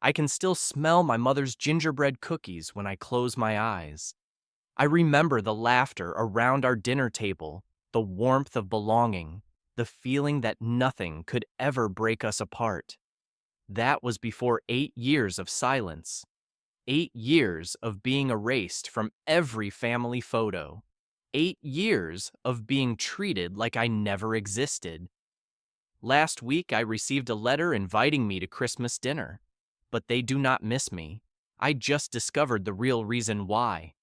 I can still smell my mother's gingerbread cookies when I close my eyes. I remember the laughter around our dinner table, the warmth of belonging, the feeling that nothing could ever break us apart. That was before 8 years of silence, 8 years of being erased from every family photo, 8 years of being treated like I never existed. Last week, I received a letter inviting me to Christmas dinner, but they do not miss me. I just discovered the real reason why.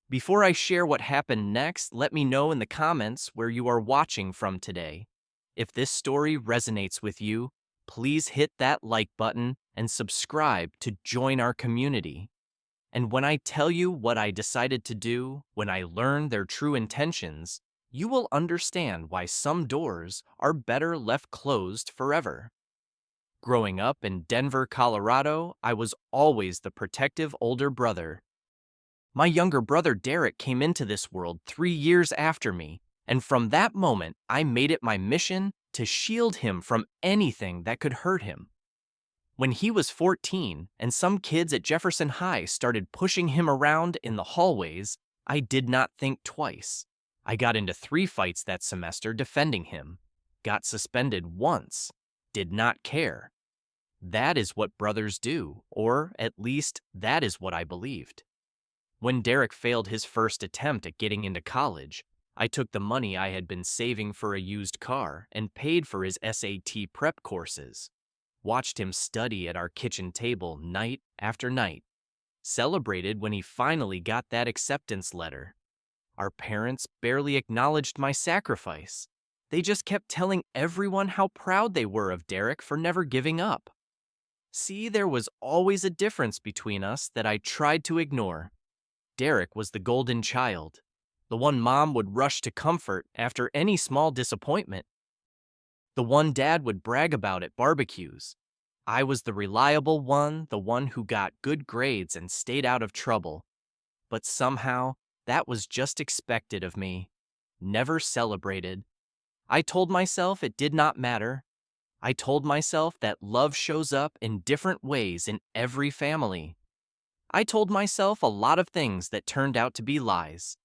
Before I share what happened next, let me know in the comments where you are watching from today. If this story resonates with you, please hit that like button and subscribe to join our community. And when I tell you what I decided to do when I learned their true intentions, you will understand why some doors are better left closed forever. Growing up in Denver, Colorado, I was always the protective older brother. My younger brother Derek came into this world 3 years after me, and from that moment, I made it my mission to shield him from anything that could hurt him. When he was 14 and some kids at Jefferson High started pushing him around in the hallways, I did not think twice. I got into 3 fights that semester defending him, got suspended once, did not care. That is what brothers do, or at least that is what I believed. When Derek failed his first attempt at getting into college, I took the money I had been saving for a used car and paid for his SAT prep courses. Watched him study at our kitchen table night after night. Celebrated when he finally got that acceptance letter. Our parents barely acknowledged my sacrifice. They just kept telling everyone how proud they were of Derek for never giving up. See, there was always a difference between us that I tried to ignore. Derek was the golden child, the one mom would rush to comfort after any small disappointment, the one dad would brag about at barbecues. I was the reliable one, the one who got good grades and stayed out of trouble. But somehow, that was just expected of me, never celebrated. I told myself it did not matter. I told myself that love shows up in different ways in every family. I told myself a lot of things that turned out to be lies.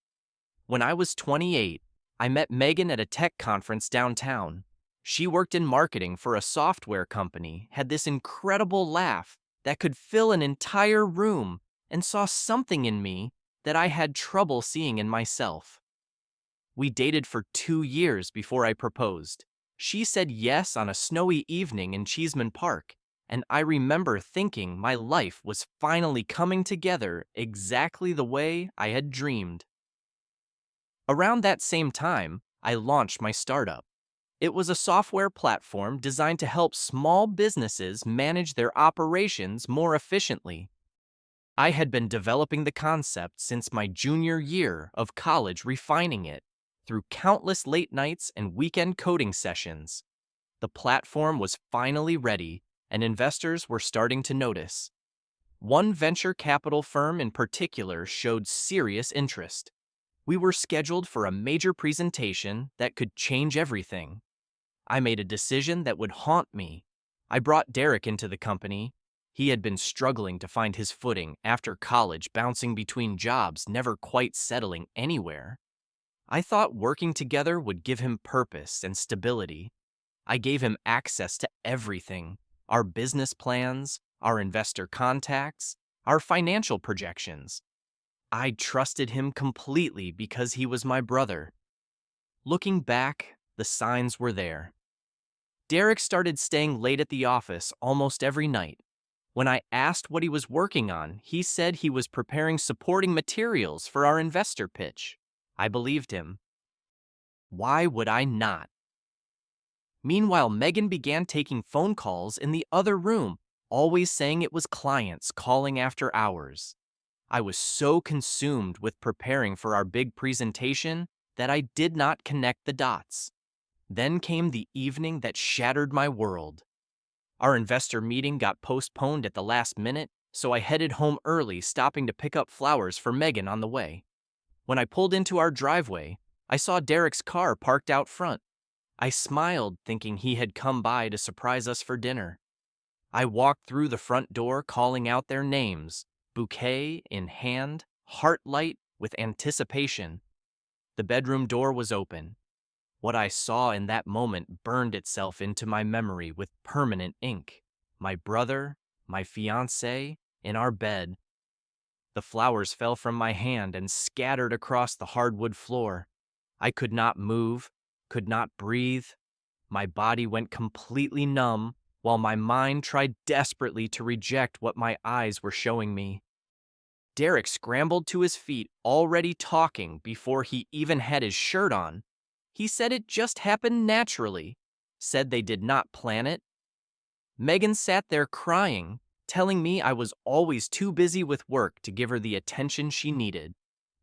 When I was 28, I met Megan at a tech conference downtown. She worked in marketing for a software company, had this incredible laugh that could fill an entire room, and saw something in me that I had trouble seeing in myself. We dated for 2 years before I proposed. She said yes on a snowy evening in Cheeseman Park, and I remember thinking my life was finally coming together exactly the way I had dreamed. Around that same time, I launched my startup. It was a software platform designed to help small businesses manage their operations more efficiently. I had been developing the concept since my junior year of college, refining it through countless late nights and weekend coding sessions. The platform was finally ready, and investors were starting to notice. One venture capital firm in particular showed serious interest. We were scheduled for a major presentation that could change everything. I made a decision that would haunt me. I brought Derek into the company. He had been struggling to find his footing after college, bouncing between jobs, never quite settling anywhere. I thought working together would give him purpose and stability. I gave him access to everything: our business plans, our investor contacts, our financial projections. I trusted him completely because he was my brother. Looking back, the signs were there. Derek started staying late at the office almost every night. When I asked what he was working on, he said he was preparing supporting materials for our investor pitch. I believed him. Why would I not? Meanwhile, Megan began taking phone calls in the other room, always saying it was clients calling after hours. I was so consumed with preparing for our big presentation that I did not connect the dots. Then came the evening that shattered my world. Our investor meeting got postponed at the last minute, so I headed home early, stopping to pick up flowers for Megan on the way. When I pulled into our driveway, I saw Derek's car parked out front. I smiled, thinking he had come by to surprise us for dinner. I walked through the front door calling out their names, bouquet in hand, heart light with anticipation. The bedroom door was open. What I saw in that moment burned itself into my memory with permanent ink. My brother, my fiancé, in our bed. The flowers fell from my hand and scattered across the hardwood floor. I could not move, could not breathe. My body went completely numb, while my mind tried desperately to reject what my eyes were showing me. Derek scrambled to his feet, already talking before he even had his shirt on. He said it just happened naturally, said they did not plan it. Megan sat there crying, telling me I was always too busy with work to give her the attention she needed.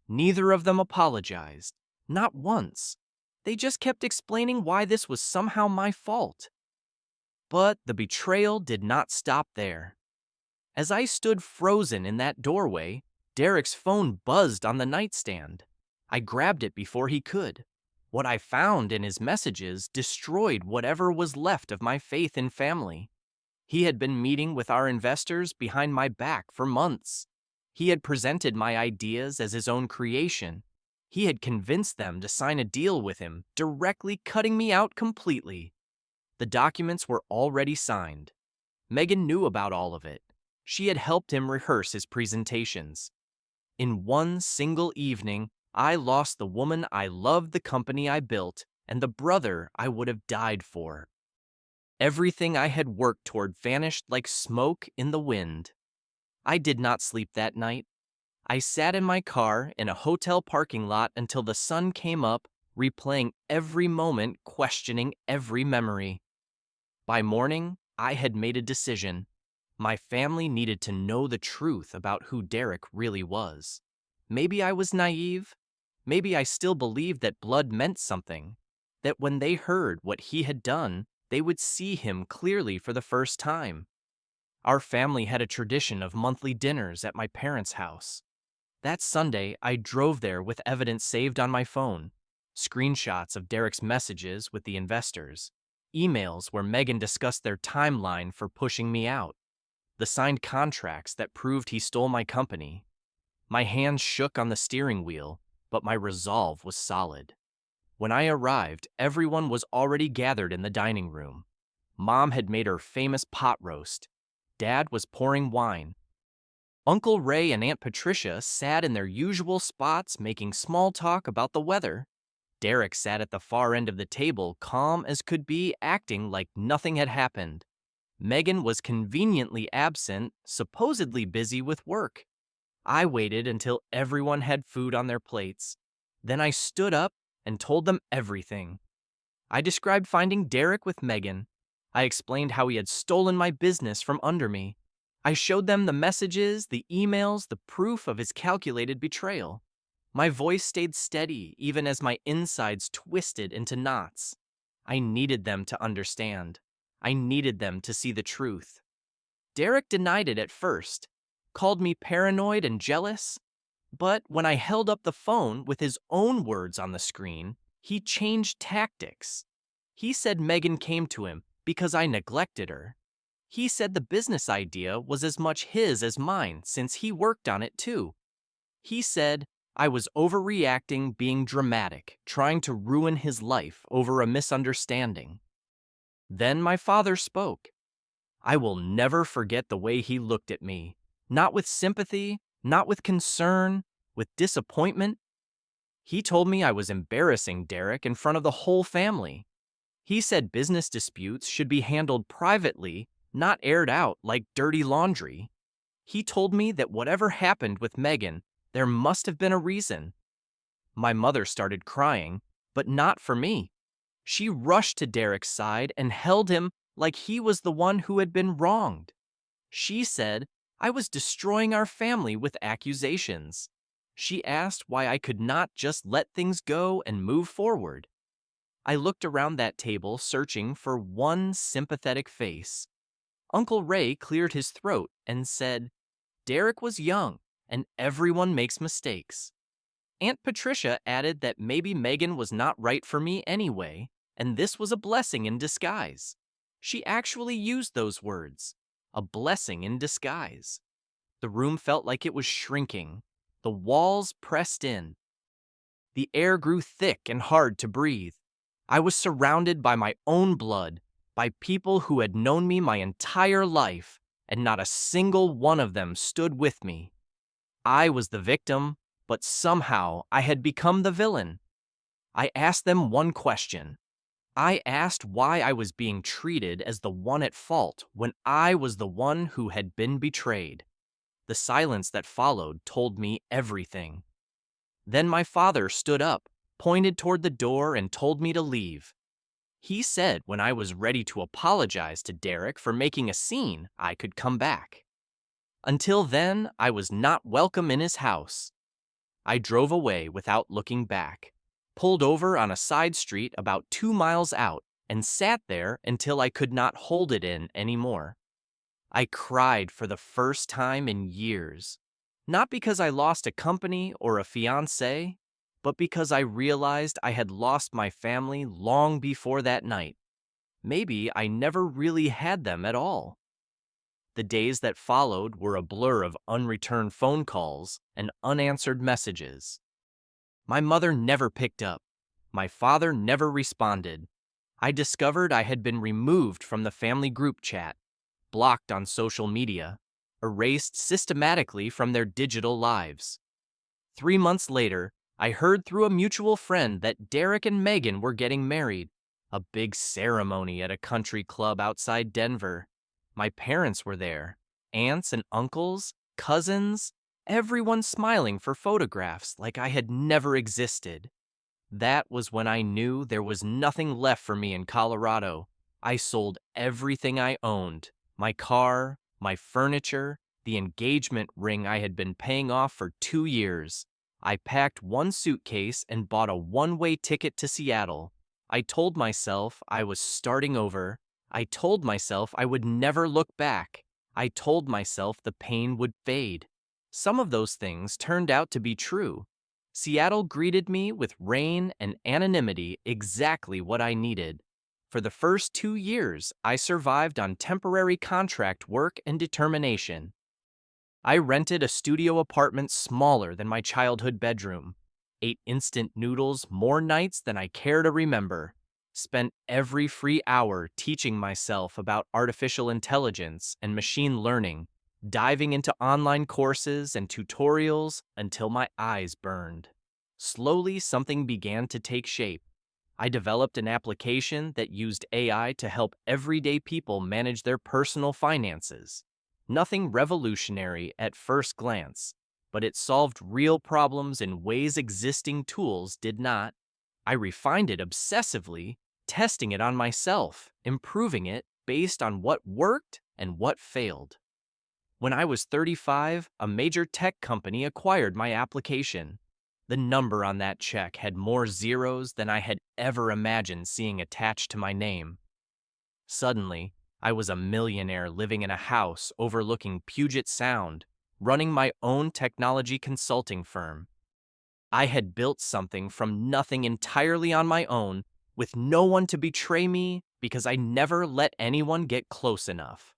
Neither of them apologized, not once. They just kept explaining why this was somehow my fault. But the betrayal did not stop there. As I stood frozen in that doorway, Derek's phone buzzed on the nightstand. I grabbed it before he could. What I found in his messages destroyed whatever was left of my faith in family. He had been meeting with our investors behind my back for months. He had presented my ideas as his own creation. He had convinced them to sign a deal with him, directly cutting me out completely. The documents were already signed. Megan knew about all of it. She had helped him rehearse his presentations. In one single evening, I lost the woman I loved, the company I built, and the brother I would have died for. Everything I had worked toward vanished like smoke in the wind. I did not sleep that night. I sat in my car in a hotel parking lot until the sun came up, replaying every moment, questioning every memory. By morning, I had made a decision. My family needed to know the truth about who Derek really was. Maybe I was naive. Maybe I still believed that blood meant something, that when they heard what he had done, they would see him clearly for the first time. Our family had a tradition of monthly dinners at my parents' house. That Sunday, I drove there with evidence saved on my phone, screenshots of Derek's messages with the investors, emails where Megan discussed their timeline for pushing me out, the signed contracts that proved he stole my company. My hands shook on the steering wheel, but my resolve was solid. When I arrived, everyone was already gathered in the dining room. Mom had made her famous pot roast. Dad was pouring wine. Uncle Ray and Aunt Patricia sat in their usual spots making small talk about the weather. Derek sat at the far end of the table, calm as could be, acting like nothing had happened. Megan was conveniently absent, supposedly busy with work. I waited until everyone had food on their plates. Then I stood up and told them everything. I described finding Derek with Megan. I explained how he had stolen my business from under me. I showed them the messages, the emails, the proof of his calculated betrayal. My voice stayed steady even as my insides twisted into knots. I needed them to understand. I needed them to see the truth. Derek denied it at first, called me paranoid and jealous. But when I held up the phone with his own words on the screen, he changed tactics. He said Megan came to him because I neglected her. He said the business idea was as much his as mine since he worked on it too. He said I was overreacting, being dramatic, trying to ruin his life over a misunderstanding. Then my father spoke. I will never forget the way he looked at me, not with sympathy, not with concern, with disappointment. He told me I was embarrassing Derek in front of the whole family. He said business disputes should be handled privately, not aired out like dirty laundry. He told me that whatever happened with Megan, there must have been a reason. My mother started crying, but not for me. She rushed to Derek's side and held him like he was the one who had been wronged. She said I was destroying our family with accusations. She asked why I could not just let things go and move forward. I looked around that table searching for one sympathetic face. Uncle Ray cleared his throat and said, Derek was young, and everyone makes mistakes. Aunt Patricia added that maybe Megan was not right for me anyway, and this was a blessing in disguise. She actually used those words. a blessing in disguise. The room felt like it was shrinking, the walls pressed in. The air grew thick and hard to breathe. I was surrounded by my own blood, by people who had known me my entire life, and not a single one of them stood with me. I was the victim, but somehow I had become the villain. I asked them one question. I asked why I was being treated as the one at fault when I was the one who had been betrayed. The silence that followed told me everything. Then my father stood up, pointed toward the door, and told me to leave. He said when I was ready to apologize to Derek for making a scene, I could come back. Until then, I was not welcome in his house. I drove away without looking back, pulled over on a side street about 2 miles out, and sat there until I could not hold it in anymore. I cried for the first time in years, not because I lost a company or a fiancé, but because I realized I had lost my family long before that night. Maybe I never really had them at all. The days that followed were a blur of unreturned phone calls and unanswered messages. My mother never picked up. My father never responded. I discovered I had been removed from the family group chat, blocked on social media, erased systematically from their digital lives. 3 months later, I heard through a mutual friend that Derek and Megan were getting married, a big ceremony at a country club outside Denver. My parents were there, aunts and uncles, cousins, everyone smiling for photographs like I had never existed. That was when I knew there was nothing left for me in Colorado. I sold everything I owned, my car, my furniture, the engagement ring I had been paying off for 2 years. I packed one suitcase and bought a one-way ticket to Seattle. I told myself I was starting over. I told myself I would never look back. I told myself the pain would fade. Some of those things turned out to be true. Seattle greeted me with rain and anonymity, exactly what I needed. For the first 2 years, I survived on temporary contract work and determination. I rented a studio apartment smaller than my childhood bedroom, ate instant noodles more nights than I care to remember, spent every free hour teaching myself about artificial intelligence and machine learning, diving into online courses and tutorials until my eyes burned. Slowly, something began to take shape. I developed an application that used AI to help everyday people manage their personal finances. Nothing revolutionary at first glance, but it solved real problems in ways existing tools did not. I refined it obsessively, testing it on myself, improving it based on what worked and what failed. When I was 35, a major tech company acquired my application. The number on that check had more zeros than I had ever imagined seeing attached to my name. Suddenly, I was a millionaire living in a house overlooking Puget Sound, running my own technology consulting firm. I had built something from nothing entirely on my own, with no one to betray me because I never let anyone get close enough.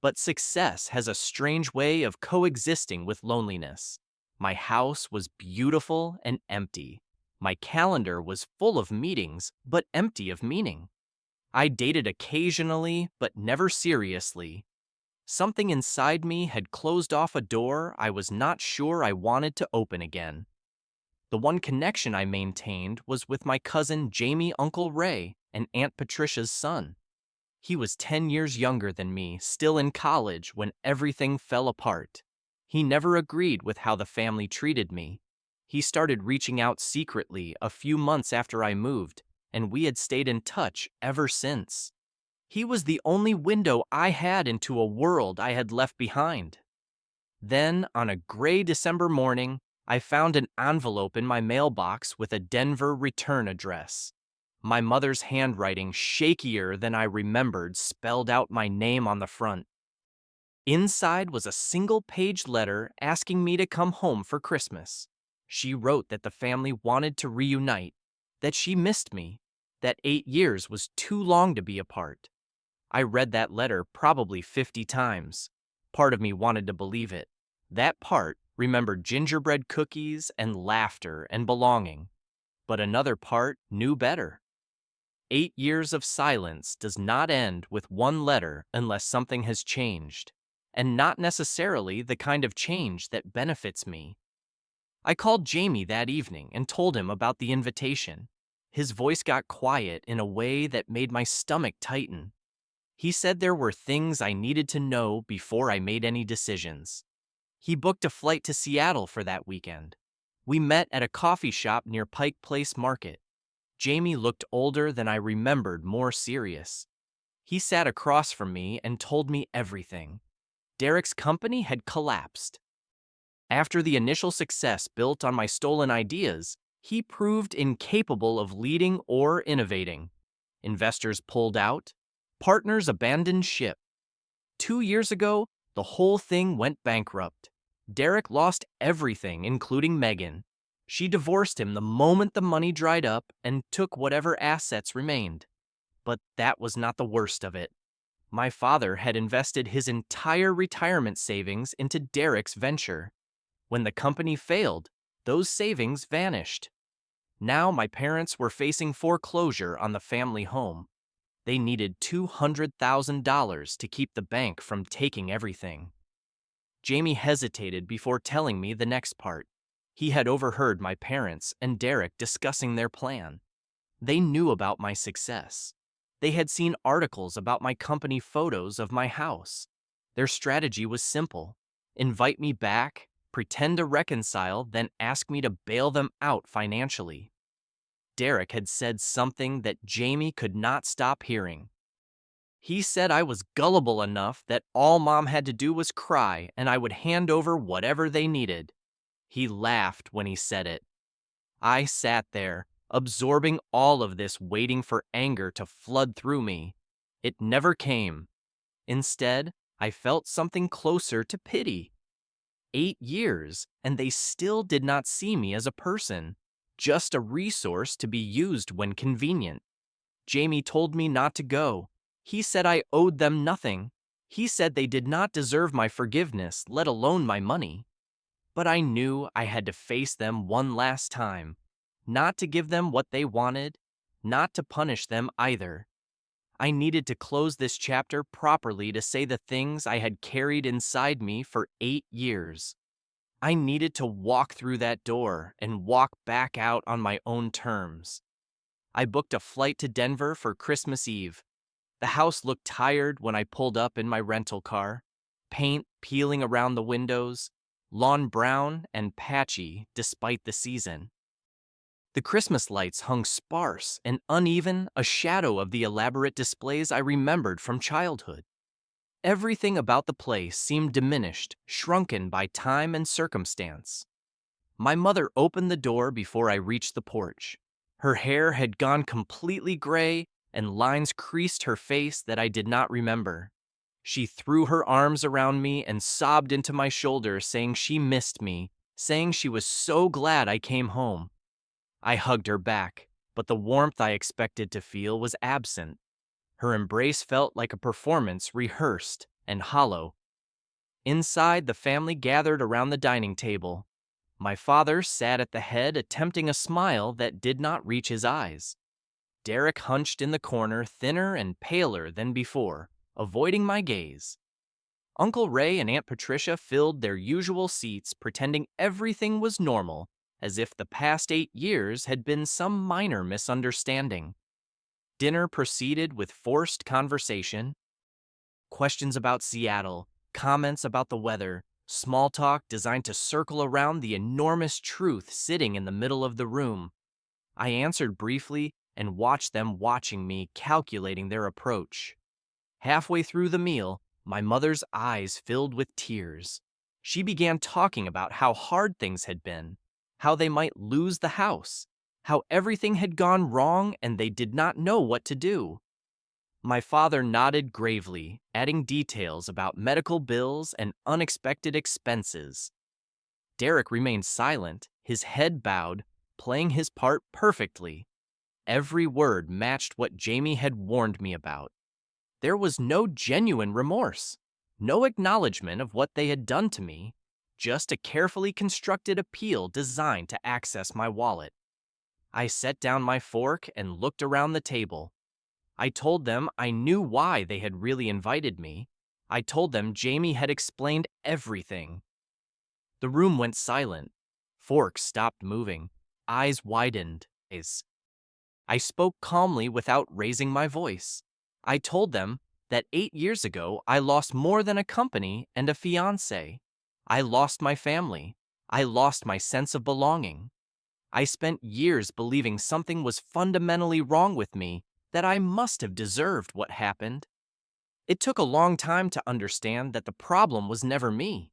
But success has a strange way of coexisting with loneliness. My house was beautiful and empty. My calendar was full of meetings, but empty of meaning. I dated occasionally, but never seriously. Something inside me had closed off a door I was not sure I wanted to open again. The one connection I maintained was with my cousin Jamie Uncle Ray and Aunt Patricia's son. He was 10 years younger than me, still in college when everything fell apart. He never agreed with how the family treated me. He started reaching out secretly a few months after I moved, and we had stayed in touch ever since. He was the only window I had into a world I had left behind. Then, on a gray December morning, I found an envelope in my mailbox with a Denver return address. My mother's handwriting, shakier than I remembered, spelled out my name on the front. Inside was a single-page letter asking me to come home for Christmas. She wrote that the family wanted to reunite, that she missed me, that 8 years was too long to be apart. I read that letter probably 50 times. Part of me wanted to believe it. That part remembered gingerbread cookies and laughter and belonging. But another part knew better. 8 years of silence does not end with one letter unless something has changed, and not necessarily the kind of change that benefits me. I called Jamie that evening and told him about the invitation. His voice got quiet in a way that made my stomach tighten. He said there were things I needed to know before I made any decisions. He booked a flight to Seattle for that weekend. We met at a coffee shop near Pike Place Market. Jamie looked older than I remembered, more serious. He sat across from me and told me everything. Derek's company had collapsed. After the initial success built on my stolen ideas, he proved incapable of leading or innovating. Investors pulled out. Partners abandoned ship. 2 years ago, the whole thing went bankrupt. Derek lost everything, including Megan. She divorced him the moment the money dried up and took whatever assets remained. But that was not the worst of it. My father had invested his entire retirement savings into Derek's venture. When the company failed, those savings vanished. Now my parents were facing foreclosure on the family home. They needed $200,000 to keep the bank from taking everything. Jamie hesitated before telling me the next part. He had overheard my parents and Derek discussing their plan. They knew about my success. They had seen articles about my company, photos of my house. Their strategy was simple: invite me back, pretend to reconcile, then ask me to bail them out financially. Derek had said something that Jamie could not stop hearing. He said I was gullible enough that all Mom had to do was cry and I would hand over whatever they needed. He laughed when he said it. I sat there, absorbing all of this, waiting for anger to flood through me. It never came. Instead, I felt something closer to pity. 8 years, and they still did not see me as a person, just a resource to be used when convenient. Jamie told me not to go. He said I owed them nothing. He said they did not deserve my forgiveness, let alone my money. But I knew I had to face them one last time. Not to give them what they wanted, not to punish them either. I needed to close this chapter properly to say the things I had carried inside me for 8 years. I needed to walk through that door and walk back out on my own terms. I booked a flight to Denver for Christmas Eve. The house looked tired when I pulled up in my rental car, paint peeling around the windows, lawn brown and patchy despite the season. The Christmas lights hung sparse and uneven, a shadow of the elaborate displays I remembered from childhood. Everything about the place seemed diminished, shrunken by time and circumstance. My mother opened the door before I reached the porch. Her hair had gone completely gray, and lines creased her face that I did not remember. She threw her arms around me and sobbed into my shoulder, saying she missed me, saying she was so glad I came home. I hugged her back, but the warmth I expected to feel was absent. Her embrace felt like a performance, rehearsed and hollow. Inside, the family gathered around the dining table. My father sat at the head, attempting a smile that did not reach his eyes. Derek hunched in the corner, thinner and paler than before, avoiding my gaze. Uncle Ray and Aunt Patricia filled their usual seats, pretending everything was normal, as if the past 8 years had been some minor misunderstanding. Dinner proceeded with forced conversation. Questions about Seattle, comments about the weather, small talk designed to circle around the enormous truth sitting in the middle of the room. I answered briefly and watched them watching me, calculating their approach. Halfway through the meal, my mother's eyes filled with tears. She began talking about how hard things had been, how they might lose the house, how everything had gone wrong and they did not know what to do. My father nodded gravely, adding details about medical bills and unexpected expenses. Derek remained silent, his head bowed, playing his part perfectly. Every word matched what Jamie had warned me about. There was no genuine remorse, no acknowledgement of what they had done to me, just a carefully constructed appeal designed to access my wallet. I set down my fork and looked around the table. I told them I knew why they had really invited me. I told them Jamie had explained everything. The room went silent. Forks stopped moving. Eyes widened. I spoke calmly without raising my voice. I told them that 8 years ago I lost more than a company and a fiancé. I lost my family. I lost my sense of belonging. I spent years believing something was fundamentally wrong with me, that I must have deserved what happened. It took a long time to understand that the problem was never me.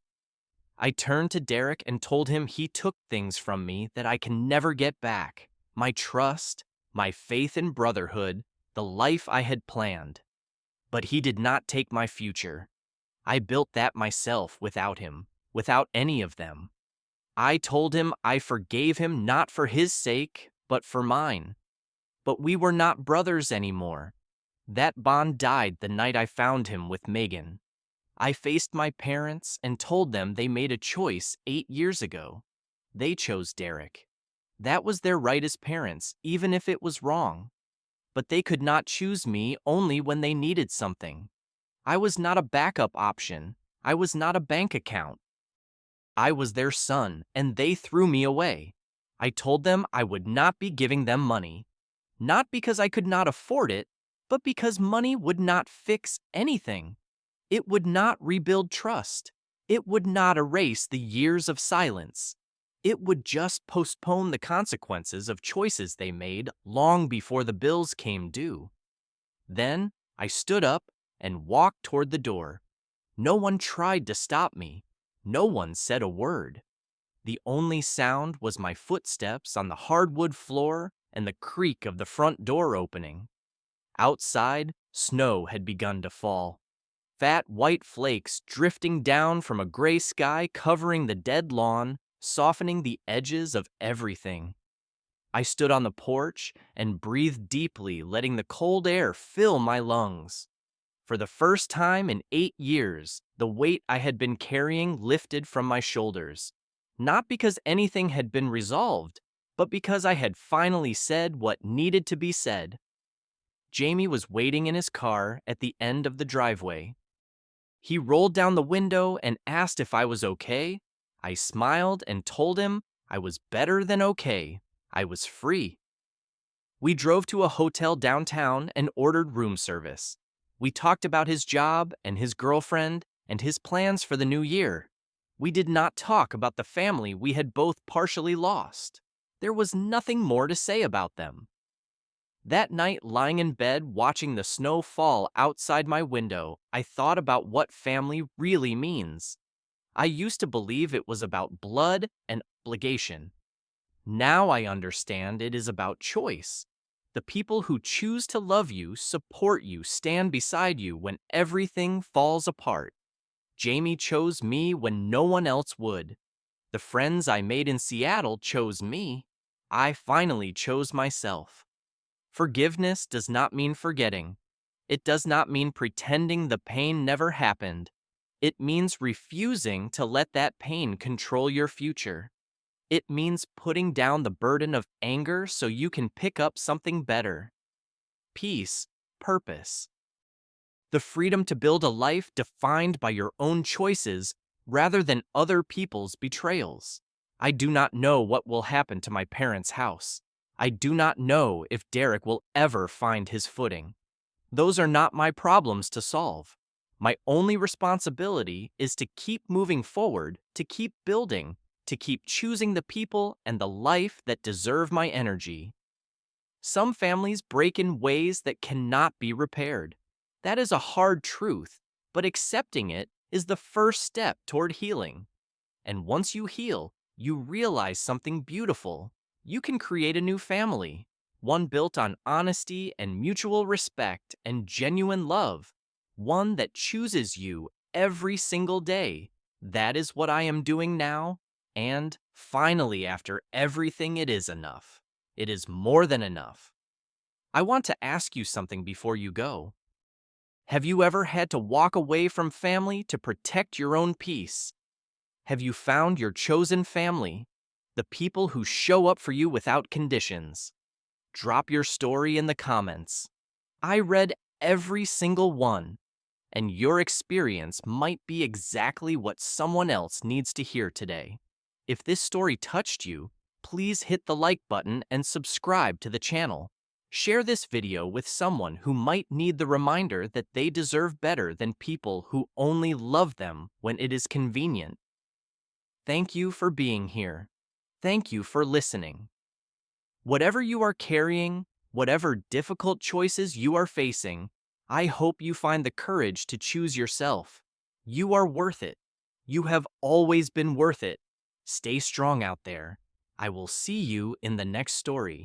I turned to Derek and told him he took things from me that I can never get back: my trust, my faith in brotherhood, the life I had planned. But he did not take my future. I built that myself without him, without any of them. I told him I forgave him not for his sake, but for mine. But we were not brothers anymore. That bond died the night I found him with Megan. I faced my parents and told them they made a choice 8 years ago. They chose Derek. That was their right as parents, even if it was wrong. But they could not choose me only when they needed something. I was not a backup option. I was not a bank account. I was their son, and they threw me away. I told them I would not be giving them money. Not because I could not afford it, but because money would not fix anything. It would not rebuild trust. It would not erase the years of silence. It would just postpone the consequences of choices they made long before the bills came due. Then I stood up and walked toward the door. No one tried to stop me. No one said a word. The only sound was my footsteps on the hardwood floor and the creak of the front door opening. Outside, snow had begun to fall. Fat white flakes drifting down from a gray sky covering the dead lawn, softening the edges of everything. I stood on the porch and breathed deeply, letting the cold air fill my lungs. For the first time in 8 years, the weight I had been carrying lifted from my shoulders. Not because anything had been resolved, but because I had finally said what needed to be said. Jamie was waiting in his car at the end of the driveway. He rolled down the window and asked if I was okay. I smiled and told him I was better than okay. I was free. We drove to a hotel downtown and ordered room service. We talked about his job and his girlfriend and his plans for the new year. We did not talk about the family we had both partially lost. There was nothing more to say about them. That night, lying in bed watching the snow fall outside my window, I thought about what family really means. I used to believe it was about blood and obligation. Now I understand it is about choice. The people who choose to love you, support you, stand beside you when everything falls apart. Jamie chose me when no one else would. The friends I made in Seattle chose me. I finally chose myself. Forgiveness does not mean forgetting. It does not mean pretending the pain never happened. It means refusing to let that pain control your future. It means putting down the burden of anger so you can pick up something better. Peace, purpose. The freedom to build a life defined by your own choices rather than other people's betrayals. I do not know what will happen to my parents' house. I do not know if Derek will ever find his footing. Those are not my problems to solve. My only responsibility is to keep moving forward, to keep building, to keep choosing the people and the life that deserve my energy. Some families break in ways that cannot be repaired. That is a hard truth, but accepting it is the first step toward healing. And once you heal, you realize something beautiful. You can create a new family, one built on honesty and mutual respect and genuine love, one that chooses you every single day. That is what I am doing now, and finally, after everything, it is enough. It is more than enough. I want to ask you something before you go. Have you ever had to walk away from family to protect your own peace? Have you found your chosen family, the people who show up for you without conditions? Drop your story in the comments. I read every single one, and your experience might be exactly what someone else needs to hear today. If this story touched you, please hit the like button and subscribe to the channel. Share this video with someone who might need the reminder that they deserve better than people who only love them when it is convenient. Thank you for being here. Thank you for listening. Whatever you are carrying, whatever difficult choices you are facing, I hope you find the courage to choose yourself. You are worth it. You have always been worth it. Stay strong out there. I will see you in the next story.